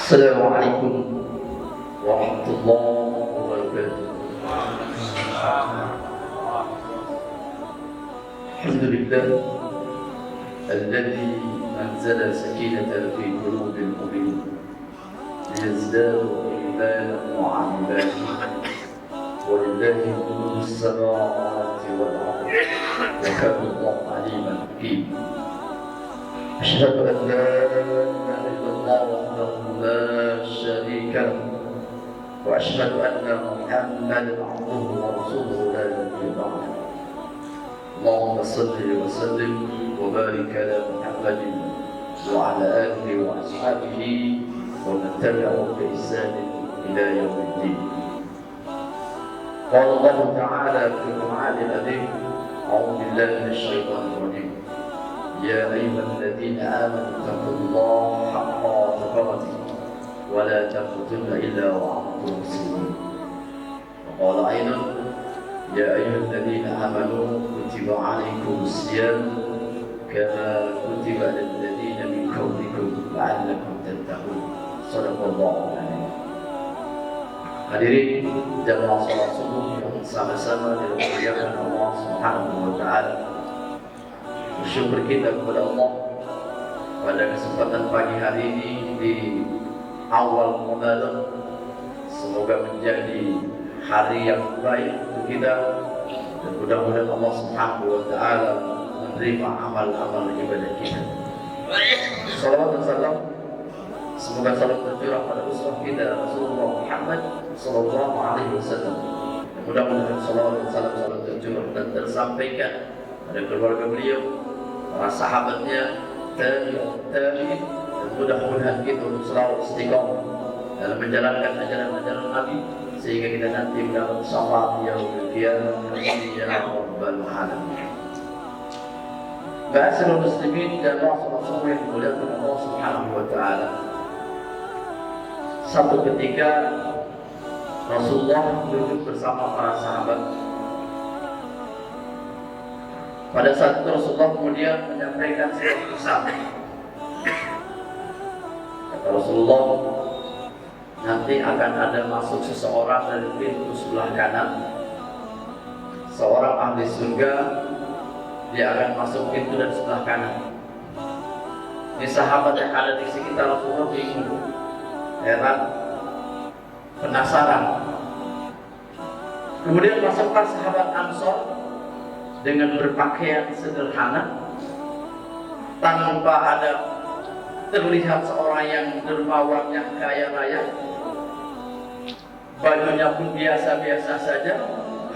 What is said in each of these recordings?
Assalamualaikum warahmatullahi wabarakatuh. Alhamdulillah alladzi anzala sakinata fi qulubil mu'minin liyazdadu imanan wa 'amalan walillahi mulku samawati wal ardi wa kana Allahu 'aliman hakim. Asyhadu an la ilaha illallah wahdahu la syarika lahu wa asyhadu anna Muhammadan 'abduhu wa rasuluhu la nabiyya ba'dahu. Allahumma shalli wa sallim wa barik ala Muhammadin wa ala alihi wa ashabihi wa man tabi'ahum bi ihsan ila yaumiddin. Qala Allah ta'ala fi Qur'anil 'azim, a'udzu billahi minasy syaithanir rajim. يا أيها الذين آمنوا اتقوا الله حق تقاته ولا تموتن إلا وأنتم مسلمون. وقال أيضا يا أيها الذين آمنوا كتب عليكم الصيام كما كتب على الذين من قبلكم لعلكم تتقون. صدق الله العظيم. Hadirin jamaah salat subuh yang sama-sama dimuliakan Allah Subhanahu wa taala. Bersyukur kita kepada Allah pada kesempatan pagi hari ini di awal Ramadan. Semoga menjadi hari yang baik untuk kita dan mudah-mudahan Allah Subhanahu wa taala menerima amal-amal ibadah kita. Salawat dan salam semoga salam tercurah pada uswah kita Rasulullah Muhammad sallallahu alaihi wasallam. Mudah-mudahan salawat dan salam tercurah dan tersampaikan pada keluarga beliau, para sahabatnya, tabi'in, dan mudah-mudahan kita selalu istiqomah dalam menjalankan ajaran-ajaran Nabi sehingga kita nanti mendapat syafaat yaumil qiyamah ya rabbal alamin. Ma'asyiral muslimin dan rasul-rasul yang dimuliakan Allah Subhanahu wa taala. Satu ketika Rasulullah duduk bersama para sahabat. Pada saat itu Rasulullah kemudian menyampaikan sebuah pesan. Kata Rasulullah, nanti akan ada masuk seseorang dari pintu sebelah kanan, seorang ahli surga, dia akan masuk pintu dari sebelah kanan. Ini sahabat yang ada di sekitar Rasulullah bingung, heran, penasaran. Kemudian masuklah sahabat Ansor dengan berpakaian sederhana, tanpa ada terlihat seorang yang dermawan, yang kaya raya. Bajunya pun biasa-biasa saja,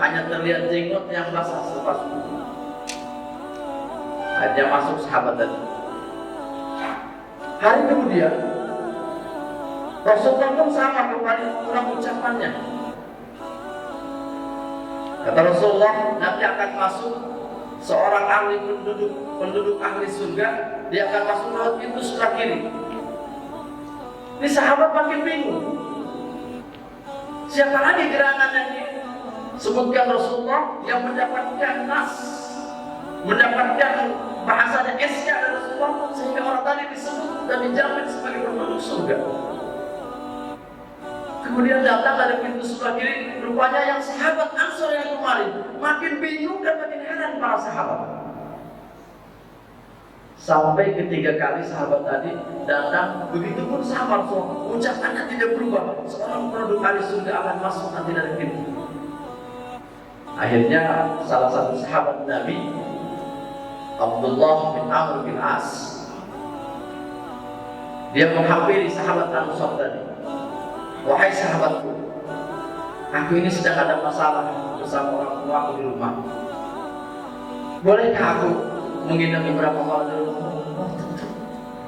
hanya terlihat jenggot yang basah selepas wudu. Hanya masuk sahabat tadi. Hari kemudian Rasulullah pun sama kembali ulang ucapannya. Kata Rasulullah, nanti akan masuk seorang ahli penduduk ahli surga, dia akan masuk lewat pintu sebelah kiri. Ini sahabat makin bingung. Siapa lagi gerangan yang disebutkan Rasulullah yang mendapatkan nas, mendapatkan bahasanya esnya dari Rasulullah sehingga orang tadi disebut dan dijamin sebagai penduduk surga. Kemudian datang dari pintu sebelah kiri, rupanya yang sahabat Ansor yang kemarin. Makin bingung dan makin heran para sahabat. Sampai ketiga kali sahabat tadi datang, begitu pun sama Rasulullah. Ucapannya tidak berubah. Seorang penduduk ahli surga akan masuk nanti dari pintu. Akhirnya salah satu sahabat Nabi, Abdullah bin Amr bin As, dia menghampiri sahabat Ansor tadi. Wahai sahabatku, aku ini sedang ada masalah bersama orang tua aku di rumah. Bolehkah aku menginap beberapa malam di rumah?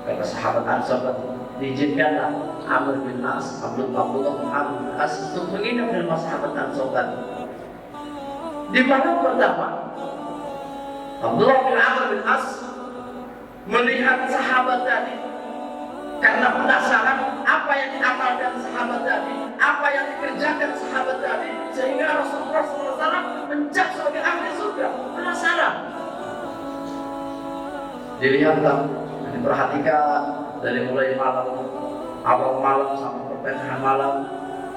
Kata sahabat Ansor tadi, diizinkanlah Amr bin As, Abdullah bin Amr bin As untuk menginap di rumah sahabat Ansor tadi. Di malam pertama, Abdullah bin Amr bin As melihat sahabat tadi. Karena penasaran apa yang diamalkan sahabat tadi, apa yang dikerjakan sahabat tadi, sehingga Rasulullah SAW mencap sebagai ahli surga. Penasaran. Dilihatlah, diperhatikan dari mulai malam awal malam sampai pertengahan malam,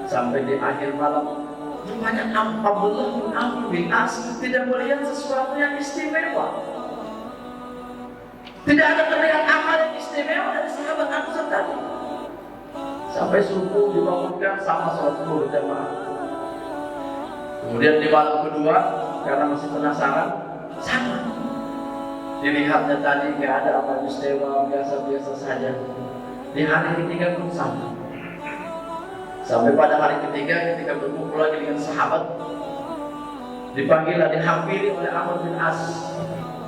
sampai di akhir malam. Rupanya Abdullah bin Amr bin As tidak melihat sesuatu yang istimewa. Tidak ada terlihat amal yang istimewa dari sahabat Ansar tadi. Sampai subuh dibangunkan sama sholat subuh berjamaah. Kemudian di malam kedua, karena masih penasaran, sama. Dilihatnya tadi nggak ada amal istimewa, biasa-biasa saja. Di hari ketiga pun sama. Sampai pada hari ketiga ketika berkumpul lagi dengan sahabat, dipanggillah, dihampiri oleh Amr bin As.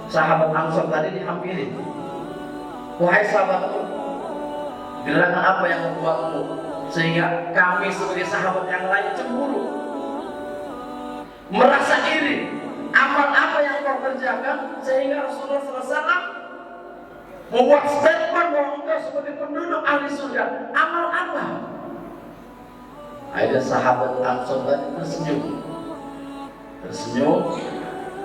Sahabat Ansar tadi dihampiri. Wahai sahabatku, gerangan apa yang membuatmu sehingga kami sebagai sahabat yang lain cemburu, merasa iri? Amal apa yang kau kerjakan sehingga Rasulullah SAW membuat statement bahwa engkau sebagai penduduk ahli surga? Amal apa? Ada sahabat Ansar tadi tersenyum,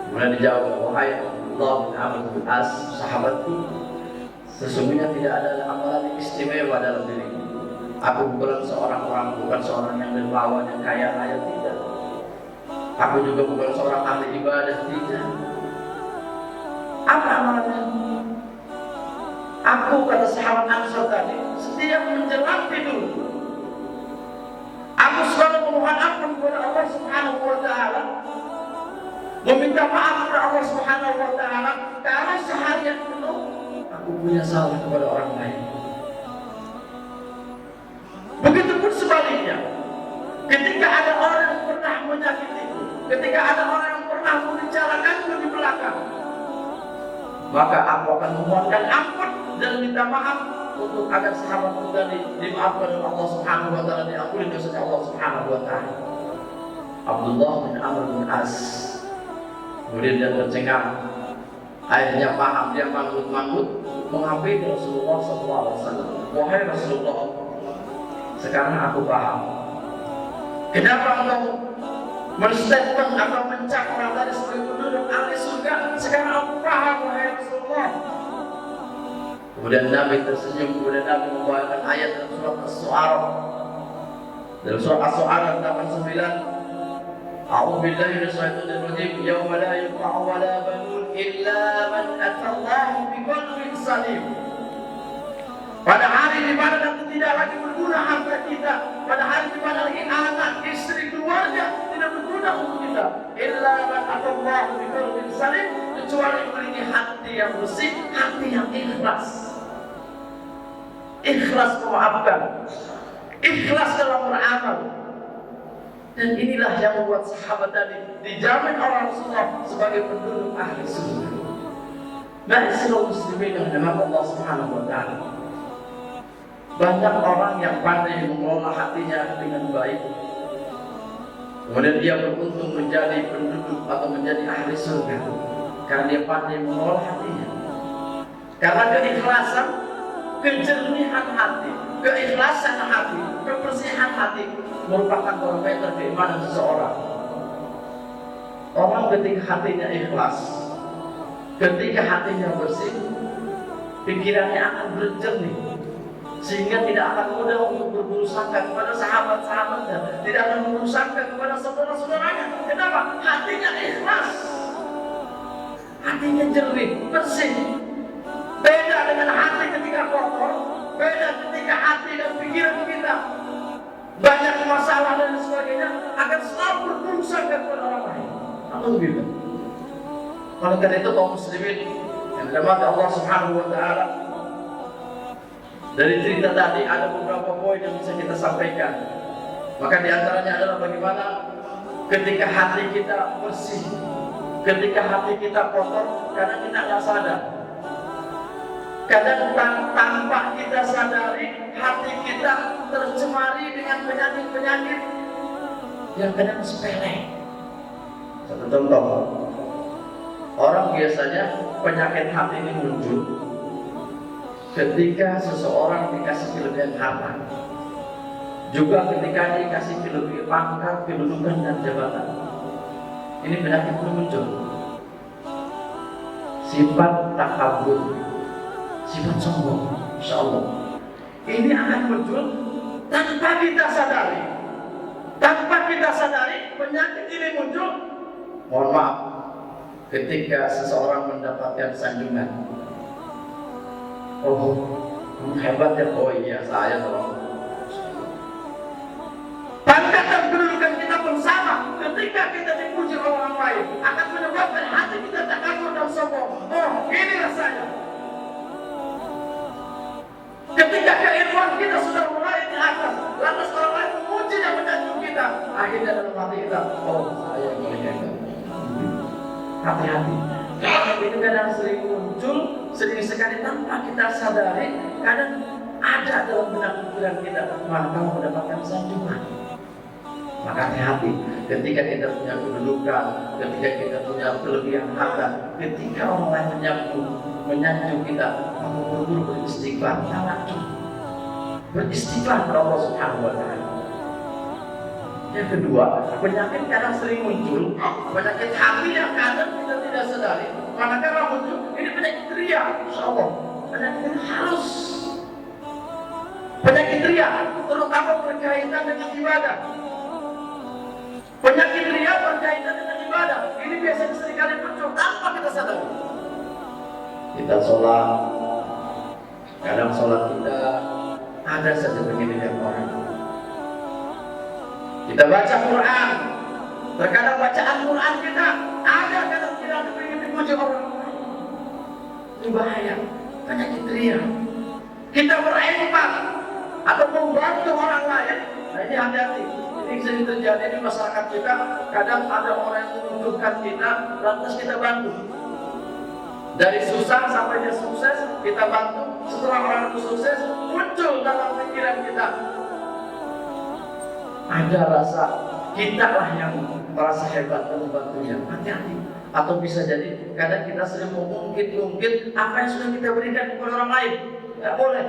kemudian dijawab, wahai Abdullah bin Amr bin As, sahabatku, sesungguhnya tidak ada amalan istimewa dalam diriku. Aku bukan seorang yang dermawan, yang kaya raya, tidak. Aku juga bukan seorang ahli ibadah, tidak. Apa amalannya? Aku, kata sahabat Ansar tadi, setiap menjelang tidur, aku selalu memohon ampun kepada Allah Subhanahu wa Ta'ala, meminta maaf kepada Allah Subhanahu wa Ta'ala karena seharian penuh aku punya salah kepada orang lain. Begitupun sebaliknya, ketika ada orang yang pernah menyakitiku, ketika ada orang yang pernah membicarakanku di belakang, maka aku akan memohonkan ampun dan minta maaf untuk agar sahabat tadi dimaafkan oleh Allah Subhanahu wa Ta'ala, diampuni dosa Allah Subhanahu wa Ta'ala. Abdullah bin Amr bin As kemudian dia tercengang, akhirnya paham, dia manggut-manggut menghampiri Rasulullah SAW. Wahai Rasulullah, sekarang aku paham kenapa engkau menstatement atau mencap orang tadi sebagai penduduk ahli surga. Sekarang aku paham, wahai Rasulullah. Kemudian Nabi tersenyum, kemudian Nabi membawakan ayat dalam surat As-Su'ara. Dalam surat As-Su'ara 89, A'udzu billahi minasyaitonir rajim, yauma la yanfa'u wala banun illa man atallaha biqalbin salim. Pada hari di mana nanti tidak lagi berguna harta kita, pada hari di mana lagi anak, istri, keluarga tidak berguna untuk kita, illa man atallaha biqalbin salim, kecuali memiliki hati yang bersih, hati yang ikhlas. Ikhlas memaafkan, ikhlas dalam beramal. Dan inilah yang membuat sahabat tadi dijamin oleh Rasulullah sebagai penduduk ahli surga. Ma'asyiral muslimin yang dirahmati Allah Subhanahu wa Ta'ala, banyak orang yang pandai mengelola hatinya dengan baik, kemudian dia beruntung menjadi penduduk atau menjadi ahli surga karena dia pandai mengelola hatinya. Karena keikhlasan, kejernihan hati, keikhlasan hati, kebersihan hati merupakan barometer keimanan seseorang. Orang ketika hatinya ikhlas, ketika hatinya bersih, pikirannya akan berjernih, sehingga tidak akan mudah untuk berburuk sangka kepada sahabat-sahabatnya, tidak akan berburuk sangka kepada saudara-saudaranya. Kenapa? Hatinya ikhlas, hatinya jernih, bersih. Beda dengan hati ketika kotor, beda ketika hati dan pikiran kita banyak masalah dan sebagainya, akan selalu berburuk sangka kepada orang lain. Alhamdulillah. Oleh karena itu kaum muslimin yang dirahmati Allah Subhanahu wa Ta'ala, dari cerita tadi ada beberapa poin yang bisa kita sampaikan. Maka diantaranya adalah bagaimana ketika hati kita bersih, ketika hati kita kotor, karena kita tidak sadar. Kadang tanpa kita sadari, hati kita tercemari dengan penyakit-penyakit yang kadang sepele. Satu contoh, orang biasanya penyakit hati ini muncul ketika seseorang dikasih kelebihan harta, juga ketika dikasih kelebihan pangkat, kedudukan dan jabatan. Ini penyakit muncul. Sifat takabur, sifat sombong, insyaallah. ini akan muncul tanpa kita sadari. Tanpa kita sadari penyakit ini muncul. Mohon maaf, ketika seseorang mendapatkan sanjungan, oh hebat ya, oh iya saya tolong. Pangkat dan kedudukan kita pun sama. Ketika kita dipuji oleh orang lain, akan menyebabkan hati kita takabur dan sombong. Oh ini rasanya. Ketika keilmuan kita sudah mulai di atas, lantas orang lain memuji dan menyanjung kita, akhirnya dalam hati kita, oh saya yang hebat. Hati-hati. Kalau itu kadang sering muncul, sering sekali tanpa kita sadari, kadang ada dalam benak pikiran kita, maka kamu mendapatkan sanjungan. Maka hati-hati ketika kita punya kedudukan, ketika kita punya kelebihan harta, ketika orang lain menyanjung kita, maka buru-buru beristighfar, tawadhu, beristighfar kepada Allah Subhanahu wa Ta'ala. Yang kedua, penyakit kadang sering muncul, penyakit hati yang kadang kita tidak sadari. Manakala muncul, ini penyakit ria, insyaallah, penyakit halus, penyakit ria, terutama berkaitan dengan ibadah. Penyakit ria berkaitan dengan ibadah, ini biasanya seringkali muncul tanpa kita sadari. Kita sholat, kadang sholat kita ada saja begini yang orang. Kita baca Quran, terkadang bacaan Quran kita ada kadang kita ingin dipuji orang. Ini bahaya, penyakit ria. Kita berempat atau membantu orang lain, nah ini hati-hati. Ini sering terjadi di masyarakat kita. Kadang ada orang yang membutuhkan kita, lantas kita bantu. Dari susah sampai dia sukses, kita bantu. Setelah orang itu sukses, muncul dalam pikiran kita ada rasa kita lah yang merasa hebat dan membantunya. Hati-hati. Atau bisa jadi kadang kita sering mengungkit-ungkit apa yang sudah kita berikan kepada orang lain. Tidak boleh.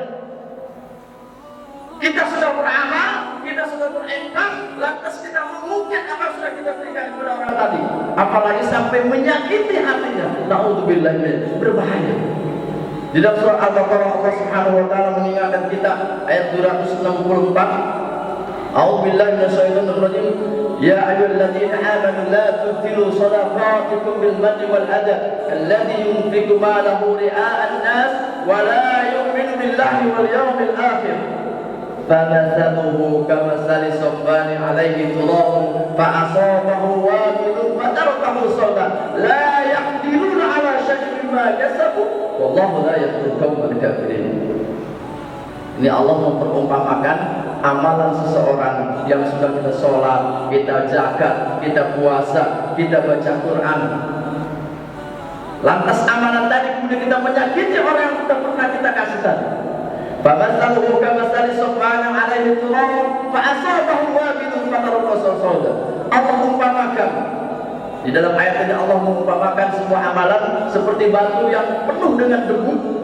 Kita sudah beramal, kita sudah berinfak, lantas kita mengungkit apa yang sudah kita berikan kepada orang tadi. Apalagi sampai menyakiti hatinya. Na'udzubillah, berbahaya. Di dalam surah Al-Baqarah Allah Subhanahu wa Ta'ala mengingatkan kita ayat 264. أعوذ بالله من الشيطان الرجيم يا أيها الذين آمنوا لا تبطلوا صدقاتكم بالمن والأذى الذي ينفق ماله رئاء الناس ولا يؤمن بالله واليوم الآخر فمثله كمثل صفوان عليه تراب فأصابه وابل فتركه صلدا لا يقدرون على شيء مما كسبوا والله لا يهدي القوم الكافرين. Ini Allah memperumpamakan amalan seseorang yang sudah kita sholat, kita zakat, kita puasa, kita baca Quran. Lantas amalan tadi kemudian kita menyakiti orang yang sudah pernah kita kasih tadi. Famathaluhu kamathali safwanin 'alaihi turab fa'asabahu wabilun fatarakahu sawda. Allah mengumpamakan di dalam ayat ini, Allah mengumpamakan sebuah amalan seperti batu yang penuh dengan debu.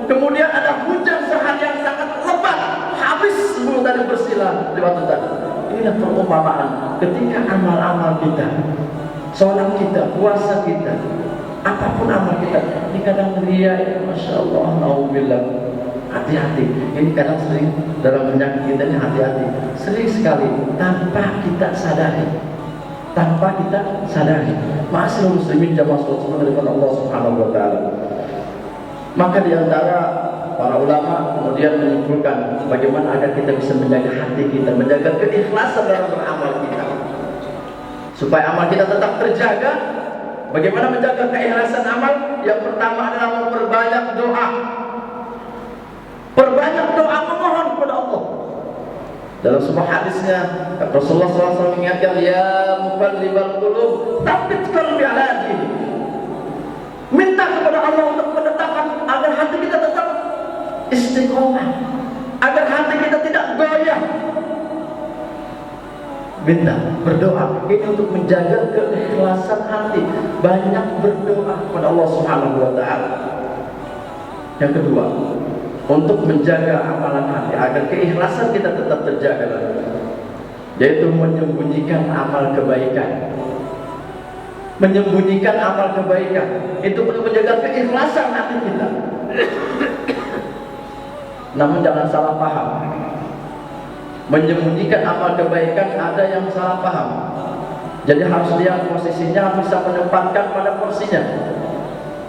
Kemudian ada hujan seharian sangat lebat, habis semua tadi bersilah di batu tadi. Inilah perumpamaan ketika amal-amal kita, sholat kita, puasa kita, apapun amal kita, ini kadang ria, masya Allah, nauzubillah. Hati-hati, ini kadang sering dalam penyakit kita ini hati-hati, sering sekali tanpa kita sadari. Ma'asyiral muslimin jamaah sholat dari Allah Subhanahu wa Ta'ala. Maka di antara para ulama kemudian menyimpulkan bagaimana agar kita bisa menjaga hati kita, menjaga keikhlasan dalam beramal kita, supaya amal kita tetap terjaga. Bagaimana menjaga keikhlasan amal? Yang pertama adalah memperbanyak doa. Perbanyak doa memohon kepada Allah. Dalam sebuah hadisnya Rasulullah SAW mengingatkan, ya muqallibal qulub tsabbit qalbi ala dinik. Minta kepada Allah untuk menetapkan agar hati kita tetap istiqomah, agar hati kita tidak goyah. Minta, berdoa ini untuk menjaga keikhlasan hati. Banyak berdoa kepada Allah Subhanahu wa Ta'ala. Yang kedua, untuk menjaga amalan hati agar keikhlasan kita tetap terjaga, yaitu menyembunyikan amal kebaikan. Menyembunyikan amal kebaikan itu untuk menjaga keikhlasan hati kita. Namun jangan salah paham. Menyembunyikan amal kebaikan ada yang salah paham. Jadi harus dia posisinya bisa menempatkan pada porsinya.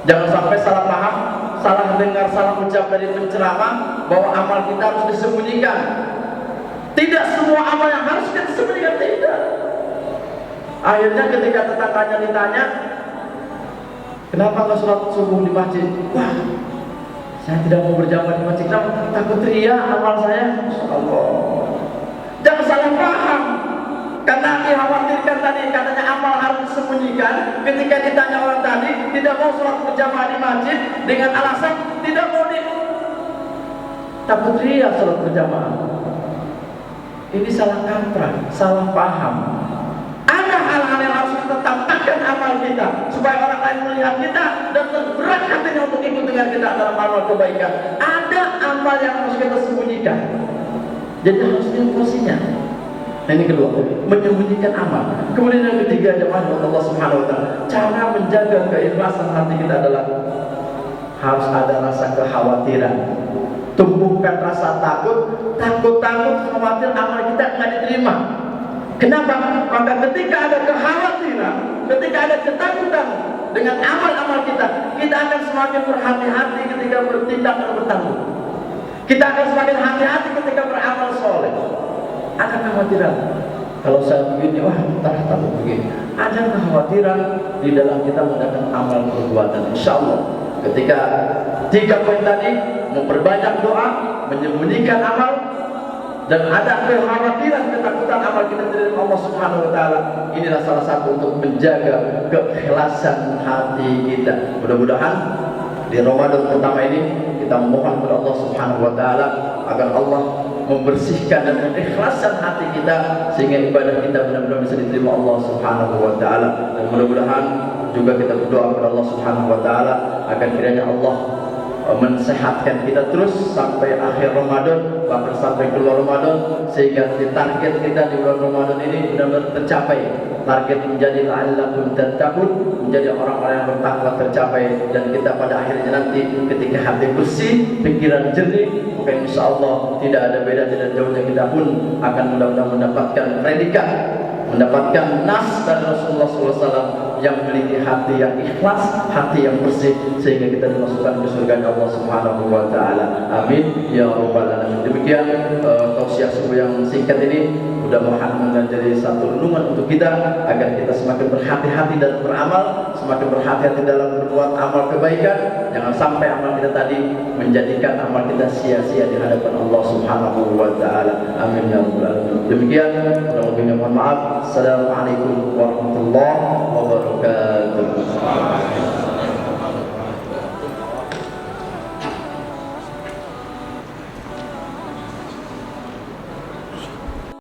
Jangan sampai salah paham, salah dengar, salah ucap dari penceramah bahwa amal kita harus disembunyikan. Tidak semua amal yang harus kita sembunyikan, tidak. Akhirnya ketika tetangganya ditanya, kenapa nggak sholat subuh di masjid? Wah, saya tidak mau berjamaah di masjid, takut ria amal saya. Allah. Jangan salah paham. Karena dikhawatirkan tadi katanya amal harus disembunyikan. Ketika ditanya orang tadi tidak mau sholat berjamaah di masjid dengan alasan tidak mau takut ria sholat berjamaah. Ini salah kaprah, salah paham. Ada hal-hal yang harus kita tampakkan amal kita supaya orang lain melihat kita dan tergerak hatinya untuk ikut dengan kita dalam amal kebaikan. Ada amal yang harus kita sembunyikan. Jadi harus lihat porsinya. Nah, ini kedua, menyembunyikan amal. Kemudian yang ketiga, jemaah Allah Subhanahu wa taala, cara menjaga keikhlasan hati kita adalah harus ada rasa kekhawatiran. Tumbuhkan rasa takut, khawatir amal kita nggak diterima. Kenapa? Maka ketika ada kekhawatiran, ketika ada ketakutan dengan amal-amal kita, kita akan semakin berhati-hati ketika bertindak dan bertanggung. Kita akan semakin hati-hati ketika beramal soleh. Ada kekhawatiran, kalau saya begini, wah entah takut begini. Ada kekhawatiran di dalam kita mengadakan amal perbuatan. Insya Allah, ketika 3 poin tadi, memperbanyak doa, menyembunyikan amal, dan ada kekhawatiran, ketakutan amal kita dari Allah Subhanahu wa taala. Inilah salah satu untuk menjaga keikhlasan hati kita. Mudah-mudahan di Ramadan pertama ini kita memohon kepada Allah Subhanahu wa taala agar Allah membersihkan dan mengikhlaskan hati kita sehingga ibadah kita benar-benar bisa diterima Allah Subhanahu wa taala. Dan mudah-mudahan juga kita berdoa kepada Allah Subhanahu wa taala agar kiranya Allah mensehatkan kita terus sampai akhir Ramadan, bahkan sampai keluar Ramadan, sehingga target kita di bulan Ramadan ini benar-benar tercapai. Target menjadi la'allakum tattaqun, menjadi orang-orang yang bertakwa tercapai, dan kita pada akhirnya nanti ketika hati bersih, pikiran jernih, maka insya Allah tidak ada beda, tidak jauhnya kita pun akan mudah-mudahan mendapatkan predikat, mendapatkan nas dari Rasulullah SAW yang memiliki hati yang ikhlas, hati yang bersih, sehingga kita dimasukkan ke surga Allah Subhanahu wa taala. Amin ya rabbal alamin. Demikian tausiah subuh yang singkat ini mudah-mudahan menjadi satu renungan untuk kita agar kita semakin berhati-hati dalam beramal, semakin berhati-hati dalam berbuat amal kebaikan. Jangan sampai amal kita tadi menjadikan amal kita sia-sia di hadapan Allah Subhanahu wa taala. Amin ya rabbal alamin. Demikian, kurang lebihnya mohon maaf. Assalamualaikum warahmatullahi wabarakatuh.